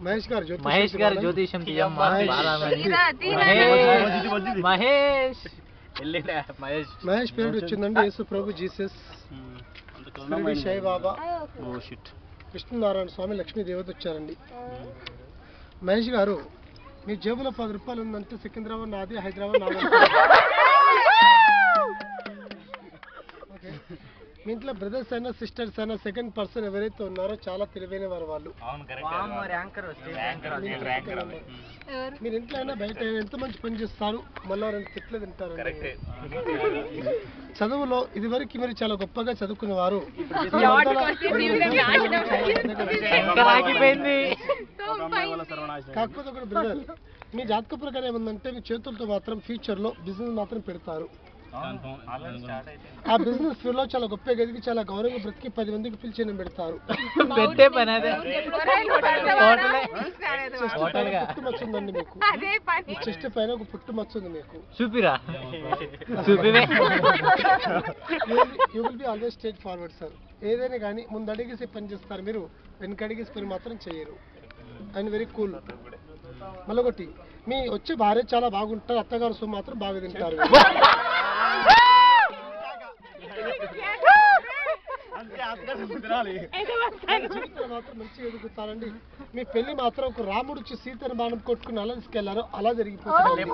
మహేష్ గారు జ్యోతిషం తీయమ్మా మహేష్ పేరు వచ్చిందండి. యేసు ప్రభు, జీసస్, సాయి బాబా, విష్ణునారాయణ స్వామి, లక్ష్మీ దేవత వచ్చారండి. మహేష్ గారు, మీ జేబులో 10 రూపాయలు ఉందంటే సికింద్రాబాద్ నాది, హైదరాబాద్ నాది. ఓకే, మీ ఇంట్లో బ్రదర్స్ అయినా సిస్టర్స్ అయినా సెకండ్ పర్సన్ ఎవరైతే ఉన్నారో చాలా తెలివైన వారు వాళ్ళు. మీరు ఇంట్లో అయినా బయట అయినా ఎంత మంచి పని చేస్తారు, మళ్ళీ 2 తిట్లు తింటారు. చదువులో ఇది వరకు మీరు చాలా గొప్పగా చదువుకునేవారు, కాకపోతే ఒకటి బ్రదర్, మీ జాతక ప్రకారం ఏముందంటే మీ చేతులతో మాత్రం ఫ్యూచర్ లో బిజినెస్ మాత్రం పెడతారు. ఆ బిజినెస్ లో చాలా గొప్ప గదికి చాలా గౌరవంగా బ్రతికి 10 మందికి పిలిచి పెడతారు. పుట్టుమచ్చుందండి మీకు, చెస్ట్ పైన ఒక పుట్టుమచ్చుంది మీకు. చూపిరా, you will be always straight forward sir. ఏదైనా కానీ ముందు అడిగేసి పని చేస్తారు మీరు, వెనక అడిగేసి పని మాత్రం చేయరు. And very cool. మళ్ళొకటి, మీ వచ్చే భార్య చాలా బాగుంటారు, అత్తగారు సో మాత్రం బాగా తింటారు. మాత్రం మంచిగా ఎదుగుతారండి. మీ పెళ్లి మాత్రం ఒక రాముడు వచ్చి సీతను బాణం కొట్టుకుని అలా తీసుకెళ్లారో అలా జరిగిపోతుంది.